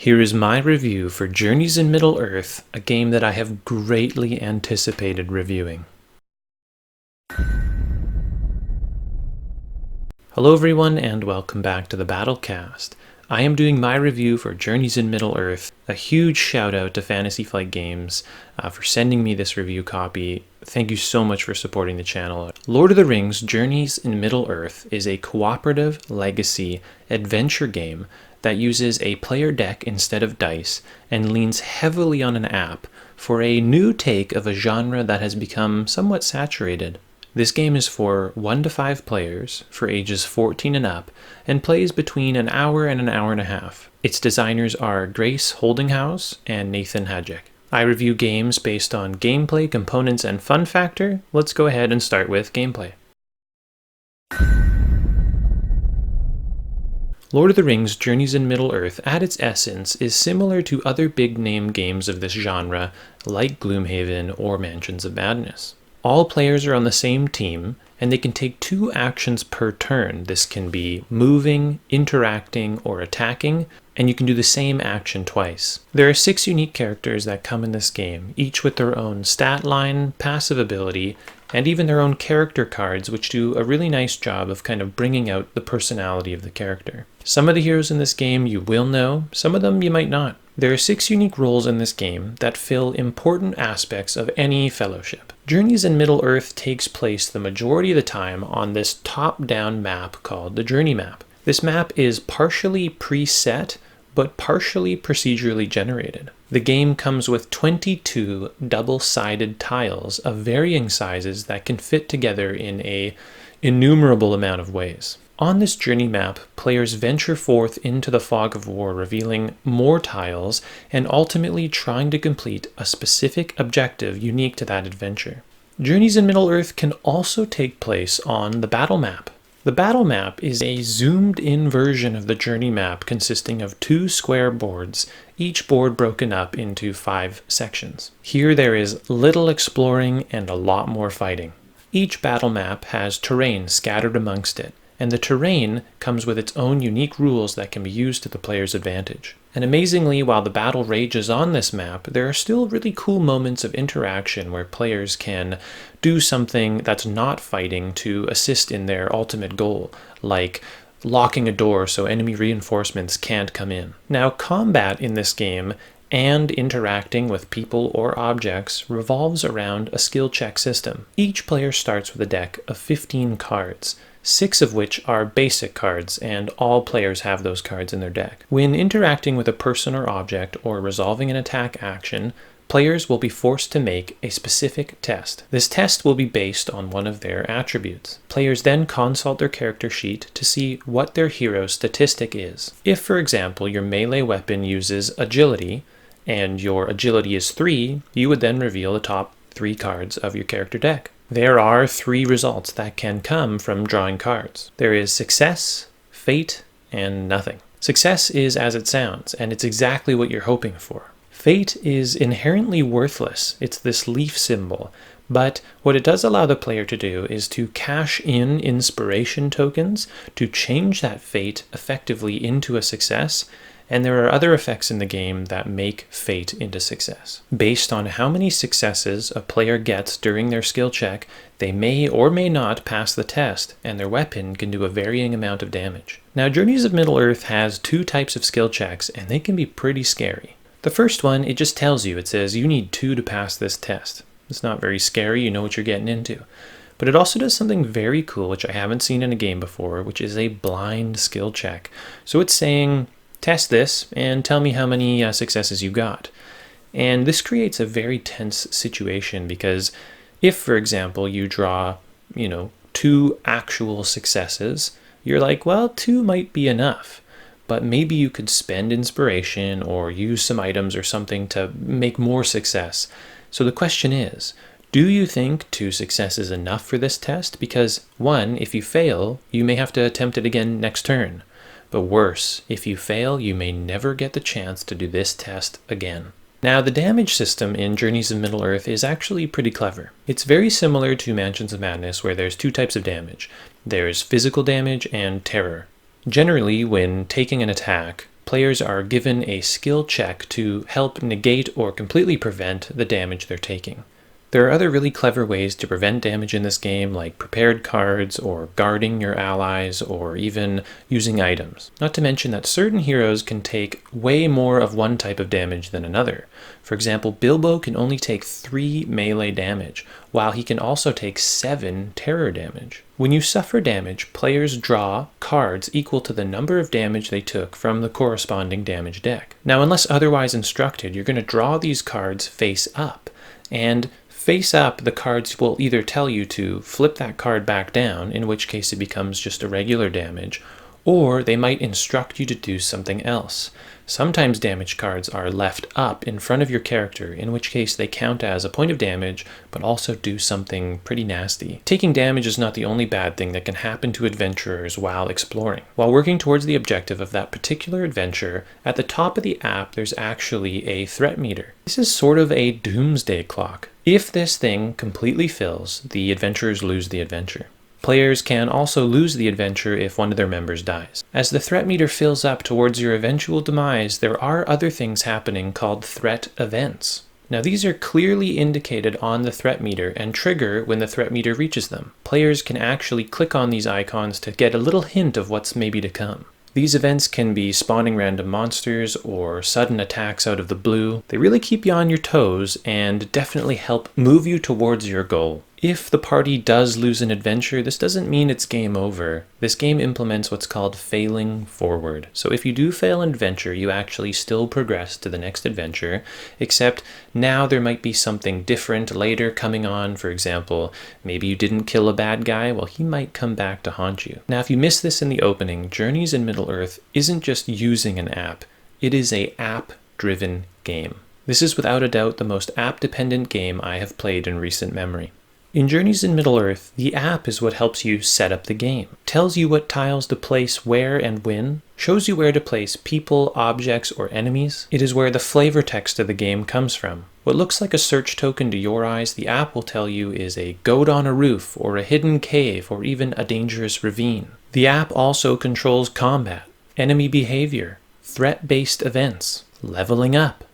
Here is my review for Journeys in Middle-earth, a game that I have greatly anticipated reviewing. Hello everyone and welcome back to the BattleCast. I am doing my review for Journeys in Middle-earth. A huge shout out to Fantasy Flight Games for sending me this review copy. Thank you so much for supporting the channel. Lord of the Rings Journeys in Middle-earth is a cooperative legacy adventure game that uses a player deck instead of dice and leans heavily on an app for a new take of a genre that has become somewhat saturated. This game is for 1 to 5 players for ages 14 and up and plays between an hour and an hour and a half. Its designers are Grace Holdinghouse and Nathan Hadjic. I review games based on gameplay, components, and fun factor. Let's go ahead and start with gameplay. Lord of the Rings Journeys in Middle-earth at its essence is similar to other big-name games of this genre like Gloomhaven or Mansions of Madness. All players are on the same team, and they can take 2 actions per turn. This can be moving, interacting, or attacking, and you can do the same action twice. There are 6 unique characters that come in this game, each with their own stat line, passive ability, and even their own character cards, which do a really nice job of kind of bringing out the personality of the character. Some of the heroes in this game you will know, some of them you might not. There are 6 unique roles in this game that fill important aspects of any fellowship. Journeys in Middle-earth takes place the majority of the time on this top-down map called the Journey Map. This map is partially preset, but partially procedurally generated. The game comes with 22 double-sided tiles of varying sizes that can fit together in an innumerable amount of ways. On this journey map, players venture forth into the fog of war, revealing more tiles and ultimately trying to complete a specific objective unique to that adventure. Journeys in Middle-earth can also take place on the battle map. The battle map is a zoomed-in version of the journey map consisting of 2 square boards, each board broken up into 5 sections. Here there is little exploring and a lot more fighting. Each battle map has terrain scattered amongst it, and the terrain comes with its own unique rules that can be used to the player's advantage. And amazingly, while the battle rages on this map, there are still really cool moments of interaction where players can do something that's not fighting to assist in their ultimate goal, like locking a door so enemy reinforcements can't come in. Now, combat in this game and interacting with people or objects revolves around a skill check system. Each player starts with a deck of 15 cards, 6 of which are basic cards, and all players have those cards in their deck. When interacting with a person or object or resolving an attack action, players will be forced to make a specific test. This test will be based on one of their attributes. Players then consult their character sheet to see what their hero's statistic is. If, for example, your melee weapon uses agility, and your agility is 3, you would then reveal the top 3 cards of your character deck. There are 3 results that can come from drawing cards. There is success, fate, and nothing. Success is as it sounds, and it's exactly what you're hoping for. Fate is inherently worthless. It's this leaf symbol, but what it does allow the player to do is to cash in inspiration tokens to change that fate effectively into a success. And there are other effects in the game that make fate into success. Based on how many successes a player gets during their skill check, they may or may not pass the test, and their weapon can do a varying amount of damage. Now, Journeys of Middle-earth has 2 types of skill checks, and they can be pretty scary. The first one, it just tells you, it says you need 2 to pass this test. It's not very scary, you know what you're getting into. But it also does something very cool, which I haven't seen in a game before, which is a blind skill check. So it's saying, test this and tell me how many successes you got. And this creates a very tense situation because if, for example, you draw, 2 actual successes, you're like, well, 2 might be enough. But maybe you could spend inspiration or use some items or something to make more success. So the question is, do you think 2 successes is enough for this test? Because 1, if you fail, you may have to attempt it again next turn. But worse, if you fail, you may never get the chance to do this test again. Now, the damage system in Journeys of Middle-earth is actually pretty clever. It's very similar to Mansions of Madness, where there's 2 types of damage. There's physical damage and terror. Generally, when taking an attack, players are given a skill check to help negate or completely prevent the damage they're taking. There are other really clever ways to prevent damage in this game, like prepared cards, or guarding your allies, or even using items. Not to mention that certain heroes can take way more of one type of damage than another. For example, Bilbo can only take 3 melee damage, while he can also take 7 terror damage. When you suffer damage, players draw cards equal to the number of damage they took from the corresponding damage deck. Now, unless otherwise instructed, you're going to draw these cards face up, and face up, the cards will either tell you to flip that card back down, in which case it becomes just a regular damage, or they might instruct you to do something else. Sometimes damage cards are left up in front of your character, in which case they count as a point of damage, but also do something pretty nasty. Taking damage is not the only bad thing that can happen to adventurers while exploring. While working towards the objective of that particular adventure, at the top of the app there's actually a threat meter. This is sort of a doomsday clock. If this thing completely fills, the adventurers lose the adventure. Players can also lose the adventure if one of their members dies. As the threat meter fills up towards your eventual demise, there are other things happening called threat events. Now these are clearly indicated on the threat meter and trigger when the threat meter reaches them. Players can actually click on these icons to get a little hint of what's maybe to come. These events can be spawning random monsters or sudden attacks out of the blue. They really keep you on your toes and definitely help move you towards your goal. If the party does lose an adventure, this doesn't mean it's game over. This game implements what's called failing forward. So if you do fail an adventure, you actually still progress to the next adventure, except now there might be something different later coming on. For example, maybe you didn't kill a bad guy, well, he might come back to haunt you. Now, if you missed this in the opening, Journeys in Middle-earth isn't just using an app. It is an app-driven game. This is without a doubt the most app-dependent game I have played in recent memory. In Journeys in Middle-earth, the app is what helps you set up the game, tells you what tiles to place where and when, shows you where to place people, objects, or enemies. It is where the flavor text of the game comes from. What looks like a search token to your eyes, the app will tell you is a goat on a roof, or a hidden cave, or even a dangerous ravine. The app also controls combat, enemy behavior, threat-based events, leveling up,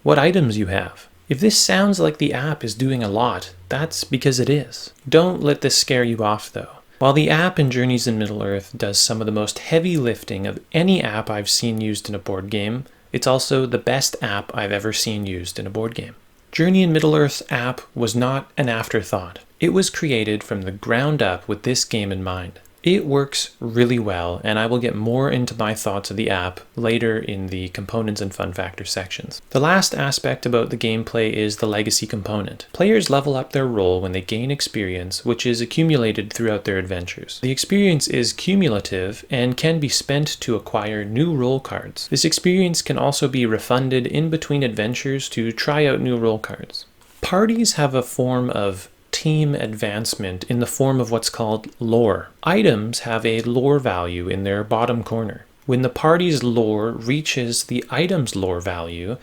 what items you have. If this sounds like the app is doing a lot, that's because it is. Don't let this scare you off though. While the app in Journeys in Middle-earth does some of the most heavy lifting of any app I've seen used in a board game, it's also the best app I've ever seen used in a board game. Journey in Middle-earth's app was not an afterthought. It was created from the ground up with this game in mind. It works really well, and I will get more into my thoughts of the app later in the components and Funfactor sections. The last aspect about the gameplay is the legacy component. Players level up their role when they gain experience, which is accumulated throughout their adventures. The experience is cumulative and can be spent to acquire new role cards. This experience can also be refunded in between adventures to try out new role cards. Parties have a form of team advancement in the form of what's called lore. Items have a lore value in their bottom corner. When the party's lore reaches the item's lore value,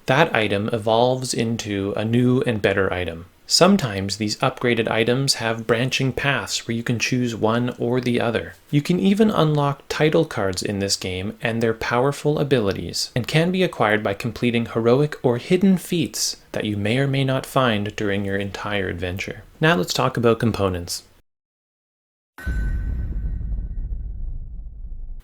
that item evolves into a new and better item. Sometimes these upgraded items have branching paths where you can choose one or the other. You can even unlock title cards in this game and their powerful abilities, and can be acquired by completing heroic or hidden feats that you may or may not find during your entire adventure. Now let's talk about components.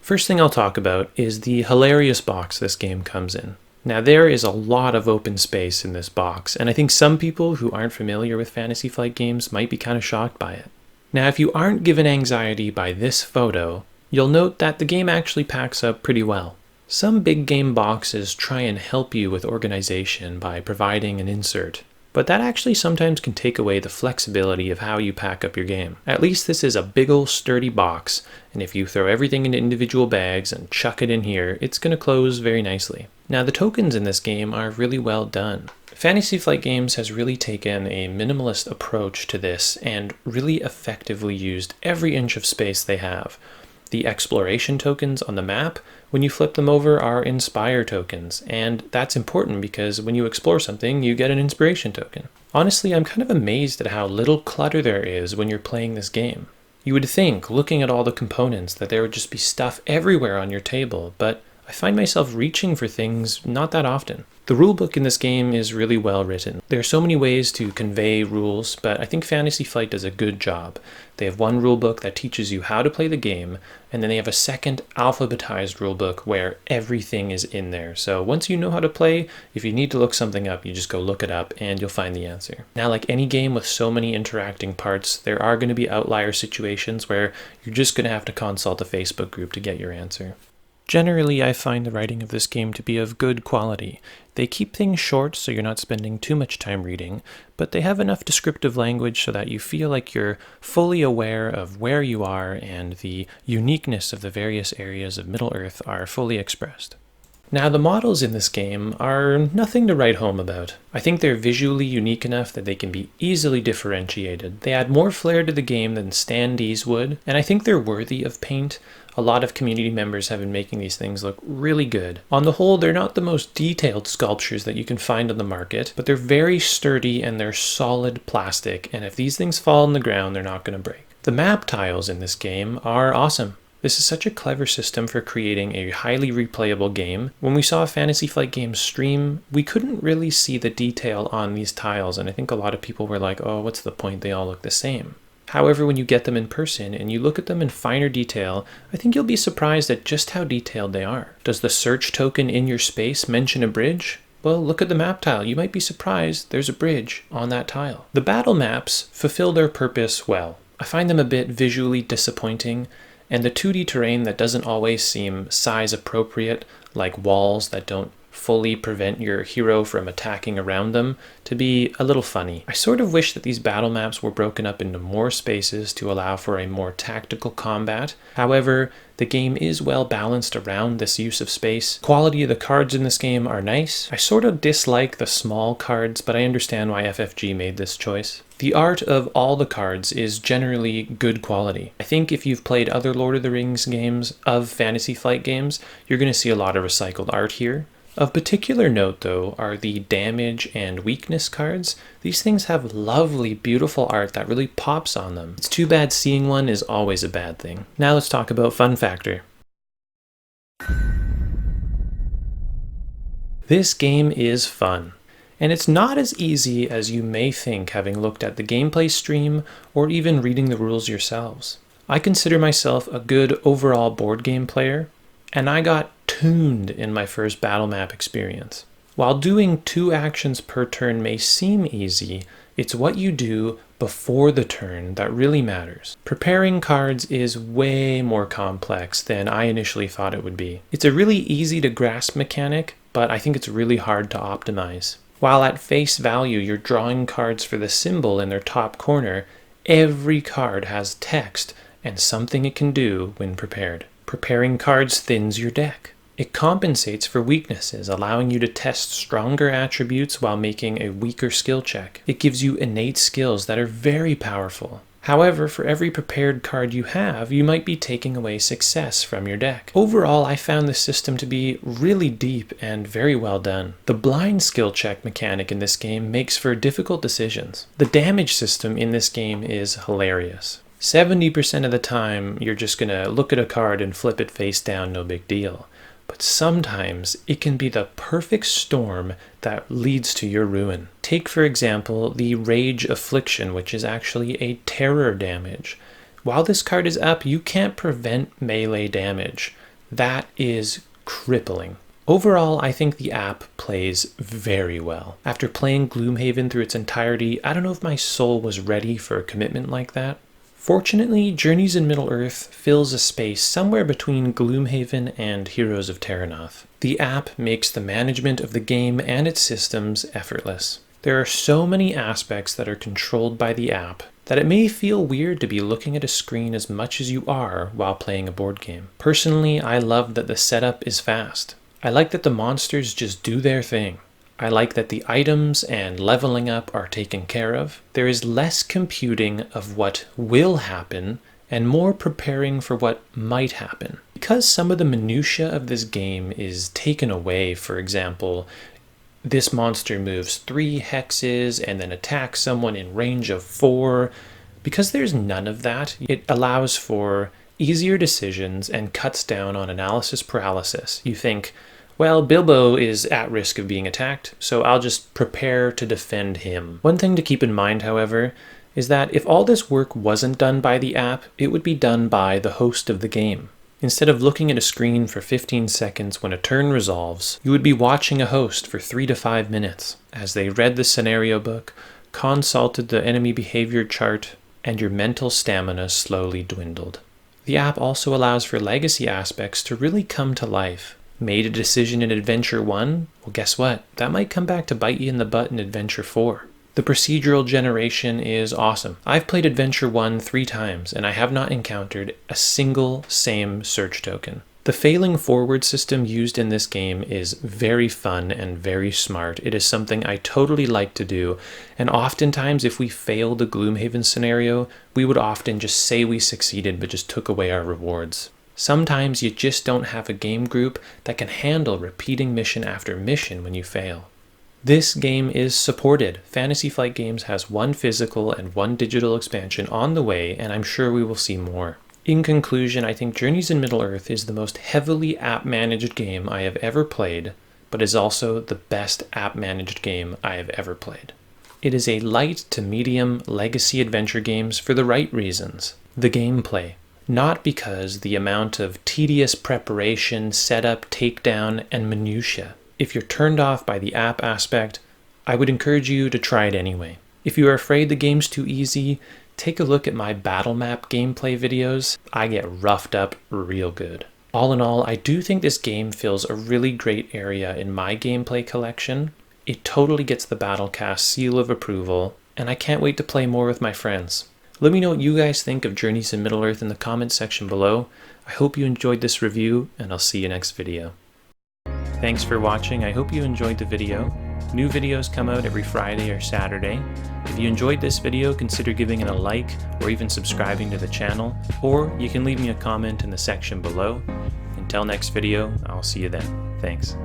First thing I'll talk about is the hilarious box this game comes in. Now there is a lot of open space in this box, and I think some people who aren't familiar with Fantasy Flight games might be kind of shocked by it. Now if you aren't given anxiety by this photo, you'll note that the game actually packs up pretty well. Some big game boxes try and help you with organization by providing an insert, but that actually sometimes can take away the flexibility of how you pack up your game. At least this is a big ol' sturdy box, and if you throw everything into individual bags and chuck it in here, it's going to close very nicely. Now the tokens in this game are really well done. Fantasy Flight Games has really taken a minimalist approach to this and really effectively used every inch of space they have. The exploration tokens on the map, when you flip them over, are inspire tokens, and that's important because when you explore something, you get an inspiration token. Honestly, I'm kind of amazed at how little clutter there is when you're playing this game. You would think, looking at all the components, that there would just be stuff everywhere on your table, but I find myself reaching for things not that often. The rulebook in this game is really well written. There are so many ways to convey rules, but I think Fantasy Flight does a good job. They have one rulebook that teaches you how to play the game, and then they have a second alphabetized rulebook where everything is in there. So once you know how to play, if you need to look something up, you just go look it up and you'll find the answer. Now, like any game with so many interacting parts, there are going to be outlier situations where you're just going to have to consult a Facebook group to get your answer. Generally, I find the writing of this game to be of good quality. They keep things short so you're not spending too much time reading, but they have enough descriptive language so that you feel like you're fully aware of where you are and the uniqueness of the various areas of Middle-earth are fully expressed. Now, the models in this game are nothing to write home about. I think they're visually unique enough that they can be easily differentiated. They add more flair to the game than standees would, and I think they're worthy of paint. A lot of community members have been making these things look really good. On the whole, they're not the most detailed sculptures that you can find on the market, but they're very sturdy and they're solid plastic, and if these things fall on the ground, they're not going to break. The map tiles in this game are awesome. This is such a clever system for creating a highly replayable game. When we saw Fantasy Flight Games stream, we couldn't really see the detail on these tiles, and I think a lot of people were like, oh, what's the point? They all look the same. However, when you get them in person and you look at them in finer detail, I think you'll be surprised at just how detailed they are. Does the search token in your space mention a bridge? Well, look at the map tile. You might be surprised there's a bridge on that tile. The battle maps fulfill their purpose well. I find them a bit visually disappointing, and the 2D terrain that doesn't always seem size appropriate, like walls that don't fully prevent your hero from attacking around them, to be a little funny. I sort of wish that these battle maps were broken up into more spaces to allow for a more tactical combat. However, the game is well balanced around this use of space. Quality of the cards in this game are nice. I sort of dislike the small cards, but I understand why FFG made this choice. The art of all the cards is generally good quality. I think if you've played other Lord of the Rings games of Fantasy Flight games, you're going to see a lot of recycled art here. Of particular note, though, are the damage and weakness cards. These things have lovely, beautiful art that really pops on them. It's too bad seeing one is always a bad thing. Now let's talk about Funfactor. This game is fun. And it's not as easy as you may think having looked at the gameplay stream or even reading the rules yourselves. I consider myself a good overall board game player, and I got tuned in my first battle map experience. While doing 2 actions per turn may seem easy, it's what you do before the turn that really matters. Preparing cards is way more complex than I initially thought it would be. It's a really easy to grasp mechanic, but I think it's really hard to optimize. While at face value you're drawing cards for the symbol in their top corner, every card has text and something it can do when prepared. Preparing cards thins your deck. It compensates for weaknesses, allowing you to test stronger attributes while making a weaker skill check. It gives you innate skills that are very powerful. However, for every prepared card you have, you might be taking away success from your deck. Overall, I found this system to be really deep and very well done. The blind skill check mechanic in this game makes for difficult decisions. The damage system in this game is hilarious. 70% of the time, you're just going to look at a card and flip it face down, no big deal. But sometimes it can be the perfect storm that leads to your ruin. Take, for example, the Rage Affliction, which is actually a terror damage. While this card is up, you can't prevent melee damage. That is crippling. Overall, I think the app plays very well. After playing Gloomhaven through its entirety, I don't know if my soul was ready for a commitment like that. Fortunately, Journeys in Middle-earth fills a space somewhere between Gloomhaven and Heroes of Terranoth. The app makes the management of the game and its systems effortless. There are so many aspects that are controlled by the app that it may feel weird to be looking at a screen as much as you are while playing a board game. Personally, I love that the setup is fast. I like that the monsters just do their thing. I like that the items and leveling up are taken care of. There is less computing of what will happen and more preparing for what might happen. Because some of the minutiae of this game is taken away, for example, this monster moves 3 hexes and then attacks someone in range of 4. Because there's none of that, it allows for Easier decisions and cuts down on analysis paralysis. You think, well, Bilbo is at risk of being attacked, so I'll just prepare to defend him. One thing to keep in mind, however, is that if all this work wasn't done by the app, it would be done by the host of the game. Instead of looking at a screen for 15 seconds when a turn resolves, you would be watching a host for 3 to 5 minutes as they read the scenario book, consulted the enemy behavior chart, and your mental stamina slowly dwindled. The app also allows for legacy aspects to really come to life. Made a decision in Adventure 1? Well, guess what? That might come back to bite you in the butt in Adventure 4. The procedural generation is awesome. I've played Adventure 1 3 times, and I have not encountered a single same search token. The failing forward system used in this game is very fun and very smart. It is something I totally like to do, and oftentimes if we fail the Gloomhaven scenario, we would often just say we succeeded but just took away our rewards. Sometimes you just don't have a game group that can handle repeating mission after mission when you fail. This game is supported. Fantasy Flight Games has 1 physical and 1 digital expansion on the way, and I'm sure we will see more. In conclusion, I think Journeys in Middle-earth is the most heavily app-managed game I have ever played, but is also the best app-managed game I have ever played. It is a light to medium legacy adventure games for the right reasons. The gameplay. Not because the amount of tedious preparation, setup, takedown, and minutiae. If you're turned off by the app aspect, I would encourage you to try it anyway. If you are afraid the game's too easy, take a look at my battle map gameplay videos. I get roughed up real good. All in all, I do think this game fills a really great area in my gameplay collection. It totally gets the BattleCast seal of approval, and I can't wait to play more with my friends. Let me know what you guys think of Journeys in Middle-earth in the comments section below. I hope you enjoyed this review, and I'll see you next video. Thanks for watching. I hope you enjoyed the video. New videos come out every Friday or Saturday. If you enjoyed this video, consider giving it a like or even subscribing to the channel, or you can leave me a comment in the section below. Until next video, I'll see you then. Thanks.